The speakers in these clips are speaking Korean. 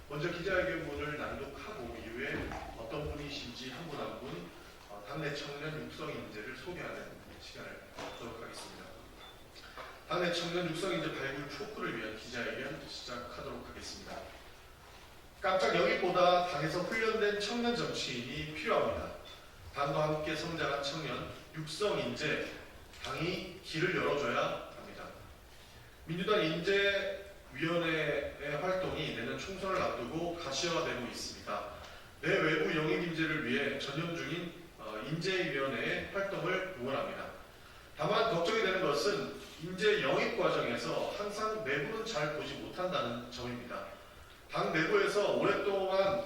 먼저 기자회견문을 낭독하고 이후에 어떤 분이신지 한 분 한 분 당내 청년 육성 인재를 소개하는 시간을 갖도록 하겠습니다. 당내 청년 육성 인재 발굴 촉구를 위한 기자회견 시작하도록 하겠습니다. 깜짝 영입보다 당에서 훈련된 청년 정치인이 필요합니다. 당과 함께 성장한 청년 육성 인재, 당이 길을 열어줘야 합니다. 민주당 인재위원회의 활동이 내년 총선을 앞두고 가시화되고 있습니다. 내 외부 영입 인재를 위해 전념 중인 인재위원회의 활동을 응원합니다. 다만 걱정이 되는 것은 인재 영입 과정에서 항상 내부는 잘 보지 못한다는 점입니다. 당 내부에서 오랫동안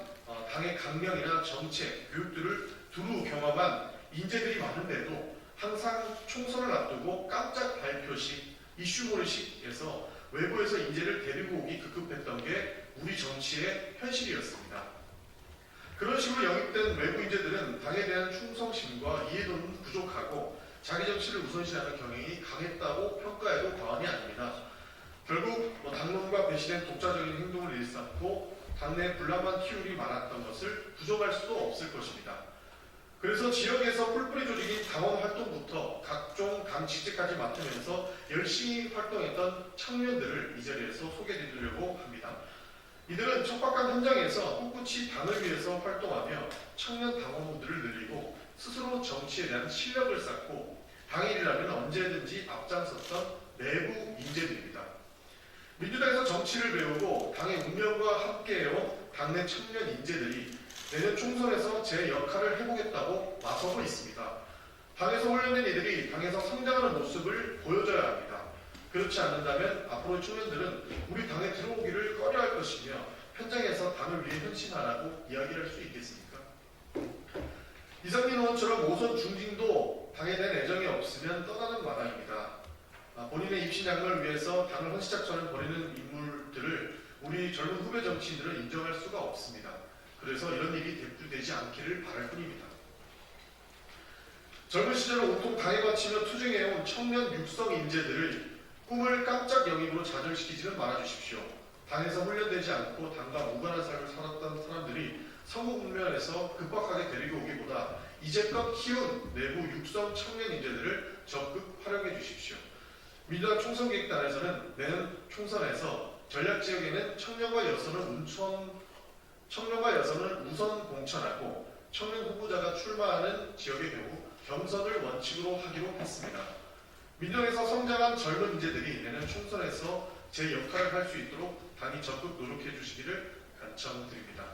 당의 강령이나 정책, 교육들을 두루 경험한 인재들이 많은데도 항상 총선을 앞두고 깜짝 발표식, 이슈몰이식에서 외부에서 인재를 데리고 오기 급급했던 게 우리 정치의 현실이었습니다. 그런 식으로 영입된 외부 인재들은 당에 대한 충성심과 이해도는 부족하고 자기 정치를 우선시하는 경향이 강했다고 평가해도 과언이 아닙니다. 결국 당론과 배신된 독자적인 행동을 일삼고 당내 분란만 키울이 많았던 것을 부정할 수도 없을 것입니다. 그래서 지역에서 뿔뿔이 조직인 당원 활동부터 각종 당 직책까지 맡으면서 열심히 활동했던 청년들을 이 자리에서 소개해드리려고 합니다. 이들은 척박한 현장에서 꿋꿋이 당을 위해서 활동하며 청년 당원들을 늘리고 스스로 정치에 대한 실력을 쌓고 당의 일이라면 언제든지 앞장섰던 내부 인재들입니다. 민주당에서 정치를 배우고 당의 운명과 함께해온 당내 청년 인재들이 내년 총선에서 제 역할을 해보겠다고 나서고 있습니다. 당에서 훈련된 이들이 당에서 성장하는 모습을 보여줘야 합니다. 그렇지 않는다면 앞으로의 청년들은 우리 당에 들어오기를 꺼려할 것이며 현장에서 당을 위해 헌신하라고 이야기할 수 있겠습니까? 이상민 의원처럼 오선 중진도 당에 대한 애정이 없으면 떠나는 마당입니다. 본인의 입신양면을 위해서 당을 헌시작전을 벌이는 인물들을 우리 젊은 후배 정치인들은 인정할 수가 없습니다. 그래서 이런 일이 되풀이되지 않기를 바랄 뿐입니다. 젊은 시절을 온통 당에 바치며 투쟁해온 청년 육성 인재들을 꿈을 깜짝 영입으로 좌절시키지는 말아주십시오. 당에서 훈련되지 않고 당과 무관한 삶을 살았던 사람들이 선거 국면에서 급박하게 데리고 오기보다 이제껏 키운 내부 육성 청년 인재들을 적극 활용해 주십시오. 민주당 총선기획단에서는 내년 총선에서 전략지역에는 청년과 여성을 우선 공천하고 청년 후보자가 출마하는 지역의 경우 경선을 원칙으로 하기로 했습니다. 민주당에서 성장한 젊은 인재들이 내년 총선에서 제 역할을 할 수 있도록 당이 적극 노력해 주시기를 간청드립니다.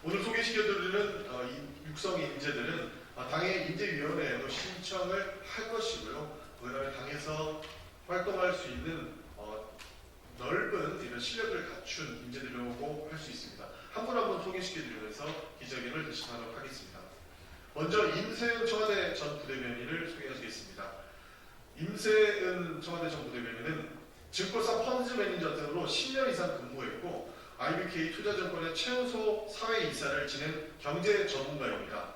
오늘 소개시켜드리는 육성 인재들은 당의 인재위원회에도 신청을 할 것이고요. 그다음에 당에서 활동할 수 있는 넓은 이런 실력을 갖춘 인재들이라고 할 수 있습니다. 한 분 한 분 소개시켜드리면서 기자회견을 대신하도록 하겠습니다. 먼저 임세은 청와대 전 부대변인을 소개하시겠습니다. 임세은 청와대 전 부대변인은 증권사 펀드 매니저 등으로 10년 이상 근무했고 IBK 투자증권의 최연소 사회이사를 지낸 경제 전문가입니다.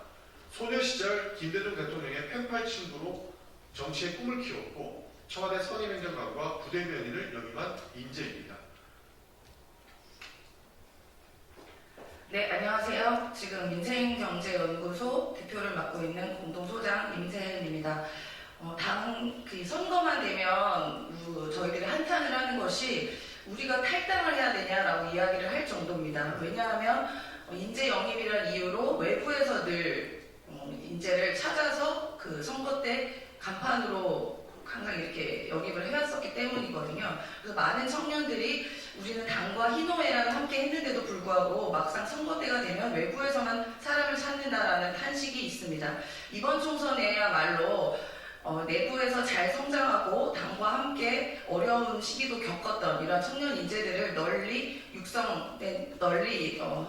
소녀 시절 김대중 대통령의 펜팔 친구로 정치의 꿈을 키웠고 청와대 선임행정관과 부대변인을 역임한 인재입니다. 네, 안녕하세요. 지금 민생경제연구소 대표를 맡고 있는 공동소장 임세은입니다. 당 선거만 되면 저희들이 한탄을 하는 것이 우리가 탈당을 해야 되냐라고 이야기를 할 정도입니다. 왜냐하면 인재 영입이라는 이유로 외부에서 늘 인재를 찾아서 그 선거 때 간판으로 항상 이렇게 영입을 해왔었기 때문이거든요. 그래서 많은 청년들이 우리는 당과 희노애락을 함께 했는데도 불구하고 막상 선거 때가 되면 외부에서만 사람을 찾는다라는 탄식이 있습니다. 이번 총선에야말로 내부에서 잘 성장하고 당과 함께 어려운 시기도 겪었던 이런 청년 인재들을 널리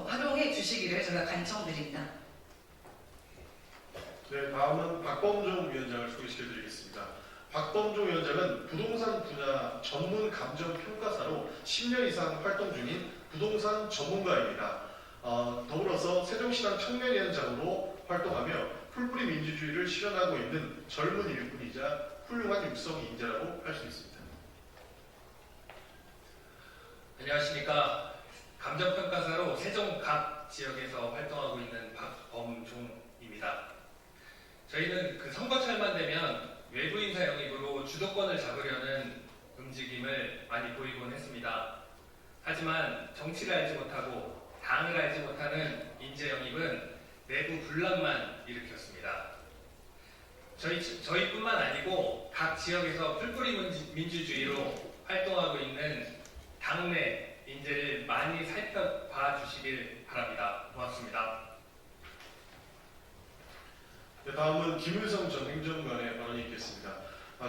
활용해 주시기를 제가 간청드립니다. 네, 다음은 박범종 위원장을 소개시켜드리겠습니다. 박범종 위원장은 부동산 분야 전문 감정 평가사로 10년 이상 활동 중인 부동산 전문가입니다. 더불어서 세종시당 청년위원장으로 활동하며 풀뿌리 민주주의를 실현하고 있는 젊은 일꾼이자 훌륭한 육성 인재라고 할 수 있습니다. 안녕하십니까. 감정평가사로 세종 각 지역에서 활동하고 있는 박범종입니다. 저희는 그 선거철만 되면 외부 인사 영입으로 주도권을 잡으려는 움직임을 많이 보이곤 했습니다. 하지만 정치를 알지 못하고 당을 알지 못하는 인재 영입은 내부 분란만 일으켰습니다. 저희뿐만 아니고 각 지역에서 풀뿌리 민주주의로 활동하고 있는 당내 인재를 많이 살펴봐 주시길 바랍니다. 고맙습니다. 네, 다음은 김일성 전 행정관의 발언이 있겠습니다.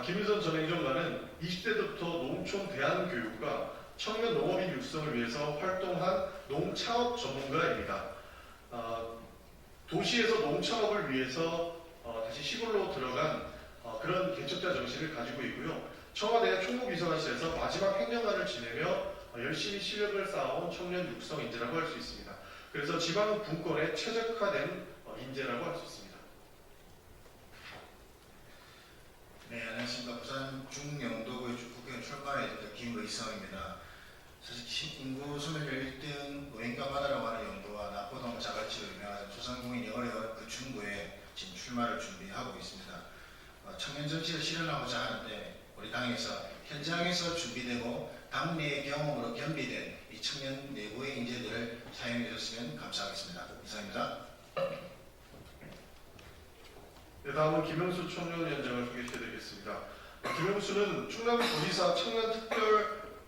김일성 전 행정관은 20대 때부터 농촌 대안교육과 청년 농업인 육성을 위해서 활동한 농창업 전문가입니다. 도시에서 농창업을 위해서 다시 시골로 들어간 그런 개척자 정신을 가지고 있고요. 청와대 총무비서관실에서 마지막 행정관을 지내며 열심히 실력을 쌓아온 청년 육성 인재라고 할 수 있습니다. 그래서 지방 분권에 최적화된 인재라고 할 수 있습니다. 네, 안녕하십니까. 부산 중영도구의 국회의원 출마에 있던 김의성입니다. 사실 인구 소멸률 1등 노인가마다라고 하는 영도와 나포동 자갈치로 유명한 조선공인이 어려운 그 중구에 지금 출마를 준비하고 있습니다. 청년 정치를 실현하고자 하는데 우리 당에서 현장에서 준비되고 당내의 경험으로 겸비된 이 청년 내부의 인재들을 사용해 주셨으면 감사하겠습니다. 이상입니다. 네, 다음은 김영수 청년위원장을 소개시켜드리겠습니다. 김영수는 충남도지사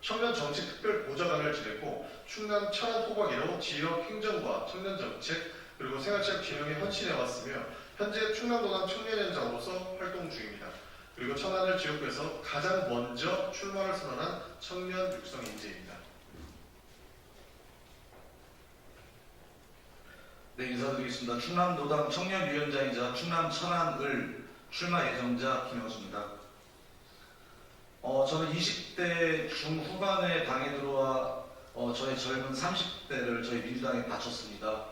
청년정책특별보좌관을 지냈고 충남 천안 토박이로 지역 행정과 청년정책 그리고 생활체육 진흥에 헌신해왔으며 현재 충남도당 청년위원장으로서 활동 중입니다. 그리고 천안을 지역구에서 가장 먼저 출마를 선언한 청년 육성 인재입니다. 네, 인사드리겠습니다. 충남도당 청년위원장이자 충남 천안을 출마 예정자 김영수입니다. 저는 20대 중후반에 당에 들어와 저의 젊은 30대를 저희 민주당에 바쳤습니다.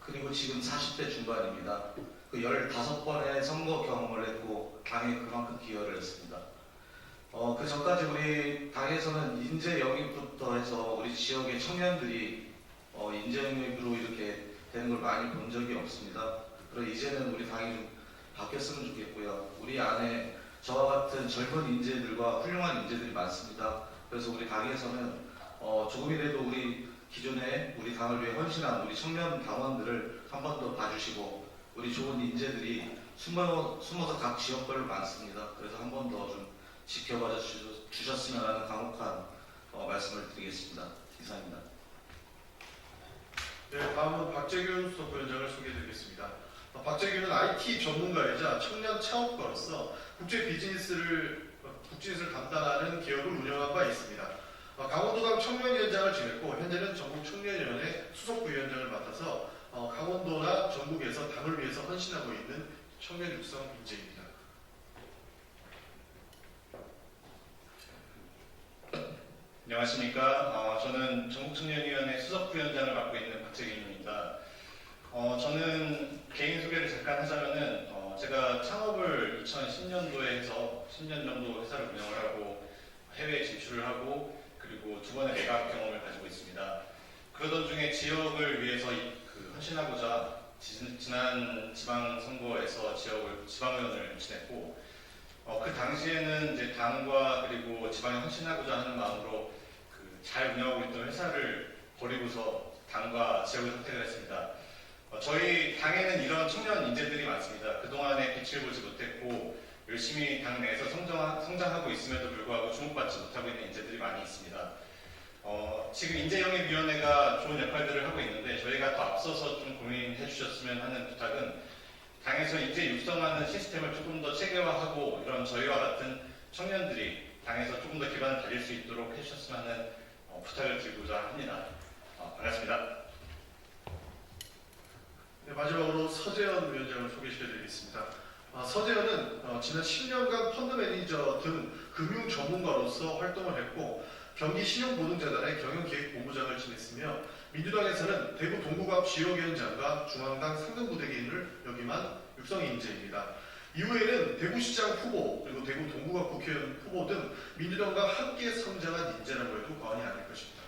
그리고 지금 40대 중반입니다. 그 15번의 선거 경험을 했고 당에 그만큼 기여를 했습니다. 그 전까지 우리 당에서는 인재 영입부터 해서 우리 지역의 청년들이 인재 영입으로 이렇게 되는 걸 많이 본 적이 없습니다. 그래서 이제는 우리 당이 좀 바뀌었으면 좋겠고요. 우리 안에 저와 같은 젊은 인재들과 훌륭한 인재들이 많습니다. 그래서 우리 당에서는 조금이라도 우리 기존에 우리 당을 위해 헌신한 우리 청년 당원들을 한 번 더 봐주시고 우리 좋은 인재들이 숨어서 각 지역별로 많습니다. 그래서 한 번 더 좀 지켜봐 주셨으면 하는 간곡한 말씀을 드리겠습니다. 이상입니다. 네, 다음은 박재균 수석부위원장을 소개해드리겠습니다. 박재균은 IT 전문가이자 청년 창업가로서 국제 비즈니스를 담당하는 기업을 운영한 바 있습니다. 강원도당 청년위원장을 지냈고 현재는 전국 청년위원회 수석부위원장을 맡아서 강원도나 전국에서 당을 위해서 헌신하고 있는 청년 육성 인재입니다. 안녕하십니까. 저는 전국청년위원회 수석부위원장을 맡고 있는 박재균입니다. 저는 개인 소개를 잠깐 하자면은 제가 창업을 2010년도에 해서 10년 정도 회사를 운영을 하고 해외에 진출을 하고 그리고 2번의 매각 경험을 가지고 있습니다. 그러던 중에 지역을 위해서 헌신하고자 지난 지방선거에서 지방의원을 지냈고 그 당시에는 이제 당과 그리고 지방에 헌신하고자 하는 마음으로 잘 운영하고 있던 회사를 버리고서 당과 지역을 선택을 했습니다. 저희 당에는 이런 청년 인재들이 많습니다. 그동안에 빛을 보지 못했고 열심히 당 내에서 성장하고 있음에도 불구하고 주목받지 못하고 있는 인재들이 많이 있습니다. 지금 인재영입위원회가 좋은 역할들을 하고 있는데 저희가 더 앞서서 좀 고민해 주셨으면 하는 부탁은 당에서 인재 육성하는 시스템을 조금 더 체계화하고 이런 저희와 같은 청년들이 당에서 조금 더 기반을 다질 수 있도록 해주셨으면 하는 부탁을 드리고자 합니다. 반갑습니다. 네, 마지막으로 서재현 위원장을 소개시켜드리겠습니다. 서재현은 지난 10년간 펀드 매니저 등 금융 전문가로서 활동을 했고 경기신용보증재단의 경영기획본부장을 지냈으며 민주당에서는 대구 동구갑 지역위원장과 중앙당 상근부대기인을 역임한 육성 인재입니다. 이후에는 대구시장 후보 그리고 대구 동구갑 국회의원 후보 등 민주당과 함께 성장한 인재라고 해도 과언이 아닐 것입니다.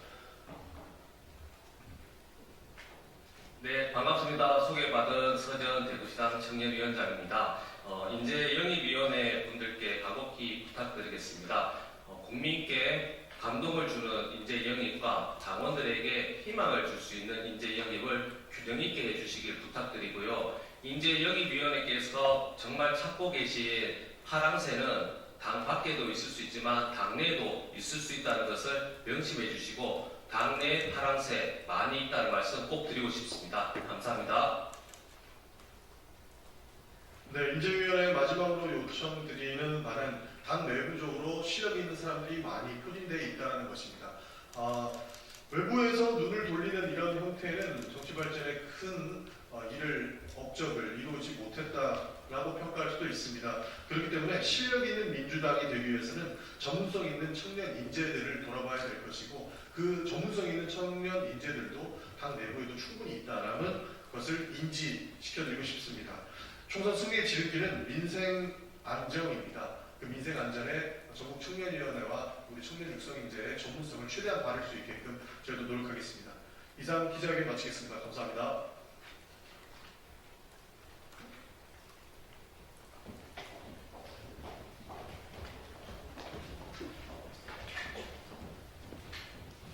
네, 반갑습니다. 소개받은 서전 대구시당 청년위원장입니다. 인재영입위원회 분들께 간곡히 부탁드리겠습니다. 국민께 감동을 주는 인재영입과 당원들에게 희망을 줄 수 있는 인재영입을 균형 있게 해주시길 부탁드리고요. 인재영입위원회께서 정말 찾고 계신 파랑새는 당 밖에도 있을 수 있지만 당 내에도 있을 수 있다는 것을 명심해 주시고 당내 파랑새 많이 있다는 말씀 꼭 드리고 싶습니다. 감사합니다. 네, 인재위원회 마지막으로 요청드리는 바는 당 내부적으로 실력 있는 사람들이 많이 포진되어 있다는 것입니다. 외부에서 눈을 돌리는 이런 형태는 정치 발전에 큰 업적을 이루지 못했다라고 평가할 수도 있습니다. 그렇기 때문에 실력 있는 민주당이 되기 위해서는 전문성 있는 청년 인재들을 돌아봐야 될 것이고 그 전문성 있는 청년 인재들도 당 내부에도 충분히 있다는 것을 인지시켜드리고 싶습니다. 총선 승리의 지름길은 민생 안정입니다. 그 민생 안전에 전국 청년위원회와 우리 청년 육성 인재의 전문성을 최대한 바를 수 있게끔 저희도 노력하겠습니다. 이상 기자회견 마치겠습니다. 감사합니다.